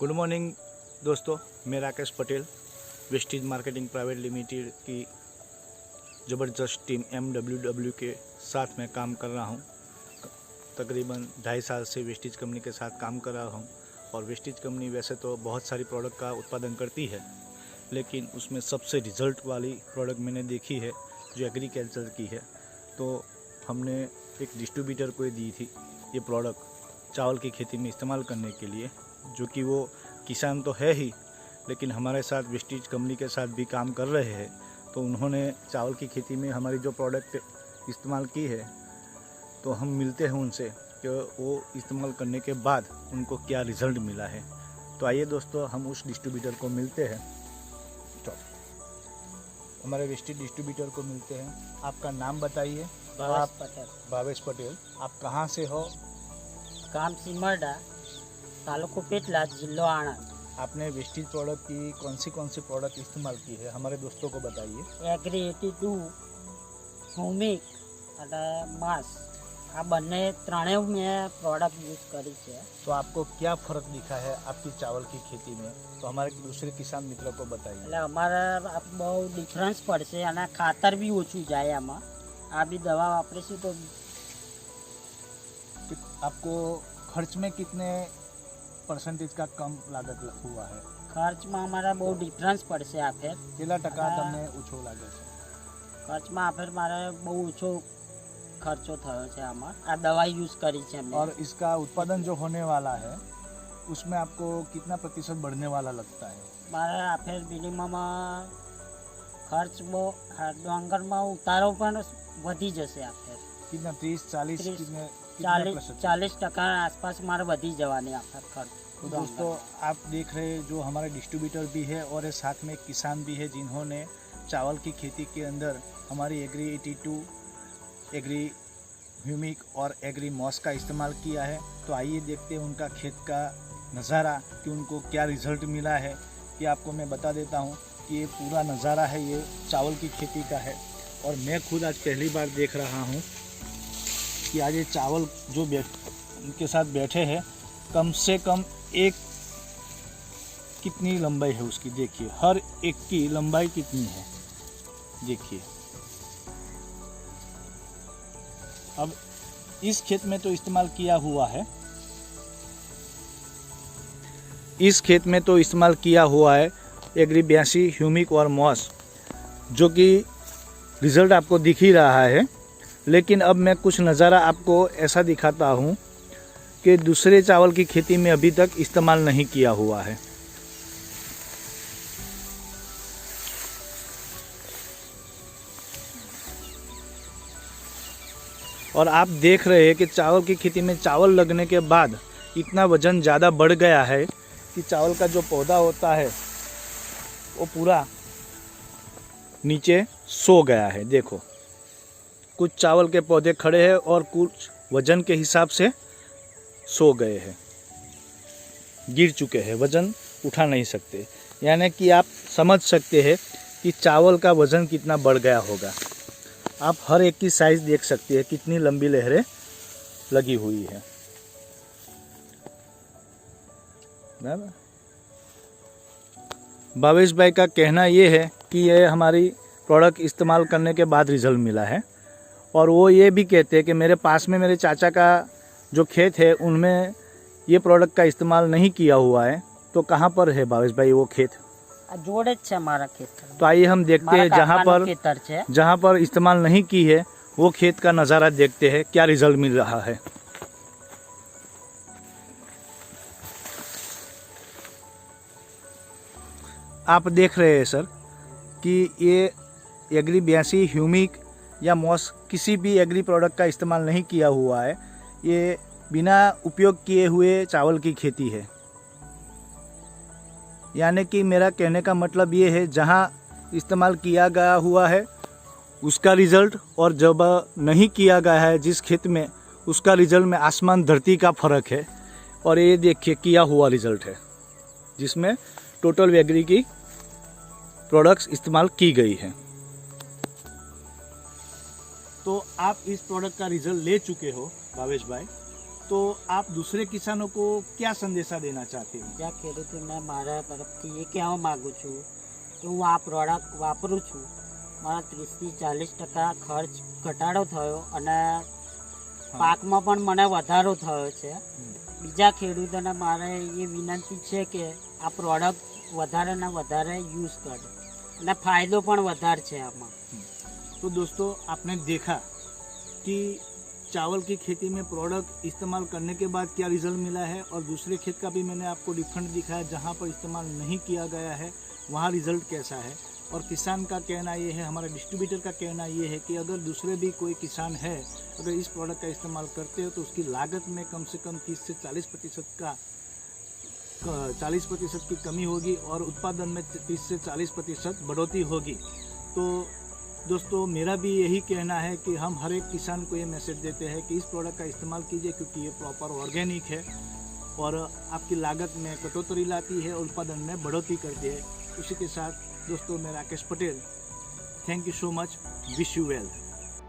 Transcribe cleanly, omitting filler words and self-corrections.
Good morning दोस्तों, मैं Rakesh Patel Vestige marketing private limited की ज़बरदस्त टीम MWW के साथ में काम कर रहा हूँ। तकरीबन 2.5 साल से वेस्टीज कंपनी के साथ काम कर रहा हूँ। और वेस्टीज कंपनी वैसे तो बहुत सारी प्रोडक्ट का उत्पादन करती है, लेकिन उसमें सबसे रिजल्ट वाली प्रोडक्ट मैंने देखी है जो एग्रीकल्चर की है। तो हमने एक डिस्ट्रीब्यूटर को दी थी ये प्रोडक्ट चावल की खेती में इस्तेमाल करने के लिए, जो कि वो किसान तो है ही, लेकिन हमारे साथ वेस्टीज कंपनी के साथ भी काम कर रहे हैं। तो उन्होंने चावल की खेती में हमारी जो प्रोडक्ट इस्तेमाल की है, तो हम मिलते हैं उनसे कि वो इस्तेमाल करने के बाद उनको क्या रिज़ल्ट मिला है। तो आइए दोस्तों, हम उस डिस्ट्रीब्यूटर को मिलते हैं। तो हमारे वेस्टीज डिस्ट्रीब्यूटर को मिलते हैं। आपका नाम बताइए। भावेश पटेल। आप कहाँ से हो? गाम सिमरडा, तालुको पेटला, जिला आणंद। आपने वेस्टीज प्रोडक्ट की कौन सी प्रोडक्ट इस्तेमाल की है, हमारे दोस्तों को बताइए। एग्री 82, होमिक અને मास, આ બંને ત્રણેય મેં પ્રોડક્ટ યુઝ કરી છે। तो आपको क्या फ़र्क दिखा है आपकी चावल की खेती में, तो हमारे दूसरे किसान मित्रों को बताइए। એટલે અમારે બહુ ડિફરન્સ પડશે અને ખાતર બી ઓછું જાય આમાં। આ બી દવા વાપરીશું તો आपको खर्च में कितने परसेंटेज का कम लागत हुआ है? ખર્ચમાં અમારે બહુ ડિફરન્સ પડશે આ ફેર। કેટલા ટકા તમને ઓછો લાગે છે? ખર્ચમાં આ ફેર મારે બહુ ઓછો ખર્ચો થયો છે આમાં। આ દવા યુઝ કરી છે અમે। और इसका उत्पादन जो होने वाला है उसमें आपको कितना प्रतिशत बढ़ने वाला लगता है? મારે આ ફેર મિનિમમ ખર્ચ બહુ ડોંગરમાં ઉતારો પણ વધી જશે આ ફેર। कितना 30-40 कितने 40% आसपास मारे वधी जवानी आफर खर्च। तो दोस्तों, आप देख रहे हैं जो हमारे डिस्ट्रीब्यूटर भी है और साथ में किसान भी है जिन्होंने चावल की खेती के अंदर हमारी एग्री 82, एग्री ह्यूमिक और एग्री मॉस का इस्तेमाल किया है। तो आइए देखते हैं उनका खेत का नज़ारा कि उनको क्या रिज़ल्ट मिला है। ये आपको मैं बता देता हूँ कि ये पूरा नज़ारा है, ये चावल की खेती का है। और मैं खुद आज पहली बार देख रहा हूँ कि आज ये चावल जो उनके साथ बैठे हैं, कम से कम एक कितनी लंबाई है उसकी देखिए, हर एक की लंबाई कितनी है देखिए। अब इस खेत में तो इस्तेमाल किया हुआ है, इस खेत में तो इस्तेमाल किया हुआ है एग्री 82 ह्यूमिक और मॉस, जो कि रिज़ल्ट आपको दिख ही रहा है। लेकिन अब मैं कुछ नज़ारा आपको ऐसा दिखाता हूँ कि दूसरे चावल की खेती में अभी तक इस्तेमाल नहीं किया हुआ है। और आप देख रहे हैं कि चावल की खेती में चावल लगने के बाद इतना वजन ज़्यादा बढ़ गया है कि चावल का जो पौधा होता है वो पूरा नीचे सो गया है। देखो, कुछ चावल के पौधे खड़े हैं और कुछ वजन के हिसाब से सो गए हैं, गिर चुके हैं, वजन उठा नहीं सकते। यानी कि आप समझ सकते हैं कि चावल का वजन कितना बढ़ गया होगा। आप हर एक की साइज़ देख सकते हैं, कितनी लंबी लहरें लगी हुई है। भावेश भाई का कहना ये है कि ये हमारी प्रोडक्ट इस्तेमाल करने के बाद रिज़ल्ट मिला है। और वो ये भी कहते हैं कि मेरे पास में मेरे चाचा का जो खेत है उनमें ये प्रोडक्ट का इस्तेमाल नहीं किया हुआ है। तो कहाँ पर है भावेश भाई वो खेत? जोड़े छे हमारा खेत। तो आइए हम देखते हैं जहाँ पर इस्तेमाल नहीं की है वो खेत का नज़ारा देखते हैं, क्या रिज़ल्ट मिल रहा है। आप देख रहे हैं सर कि ये एग्री 82 ह्यूमिक या मॉस किसी भी एग्री प्रोडक्ट का इस्तेमाल नहीं किया हुआ है। ये बिना उपयोग किए हुए चावल की खेती है। यानी कि मेरा कहने का मतलब ये है, जहाँ इस्तेमाल किया गया हुआ है उसका रिज़ल्ट और जब नहीं किया गया है जिस खेत में, उसका रिज़ल्ट में आसमान धरती का फ़र्क है। और ये देखिए किया हुआ रिज़ल्ट है जिसमें टोटल एग्री की प्रोडक्ट्स इस्तेमाल की गई है। तो आप इस प्रोडक्ट का रिज़ल्ट ले चुके हो भावेश भाई, तो आप दूसरे किसानों को क्या संदेशा देना चाहते हो? બીજા ખેડૂતોને મારા તરફથી એ કહેવા માગું છું કે હું આ પ્રોડક્ટ વાપરું છું, મારા 30થી 40% ખર્ચ ઘટાડો થયો અને પાકમાં પણ મને વધારો થયો છે. બીજા ખેડૂતોને મારે એ વિનંતી છે કે આ પ્રોડક્ટ વધારે ને વધારે યુઝ કરે અને ફાયદો પણ વધારે છે આમાં. तो दोस्तों आपने देखा कि चावल की खेती में प्रोडक्ट इस्तेमाल करने के बाद क्या रिजल्ट मिला है, और दूसरे खेत का भी मैंने आपको डिफरेंट दिखाया जहाँ पर इस्तेमाल नहीं किया गया है वहाँ रिजल्ट कैसा है. और किसान का कहना ये है, हमारे डिस्ट्रीब्यूटर का कहना ये है कि अगर दूसरे भी कोई किसान है अगर इस प्रोडक्ट का इस्तेमाल करते हो तो उसकी लागत में कम से कम 30 से 40% की कमी होगी और उत्पादन में 30 से 40% बढ़ोतरी होगी. तो दोस्तों मेरा भी यही कहना है कि हम हर एक किसान को ये मैसेज देते हैं कि इस प्रोडक्ट का इस्तेमाल कीजिए, क्योंकि ये प्रॉपर ऑर्गेनिक है और आपकी लागत में कटौती लाती है और उत्पादन में बढ़ोतरी करती है. उसी के साथ दोस्तों मैं Rakesh Patel, thank you so much, wish you well.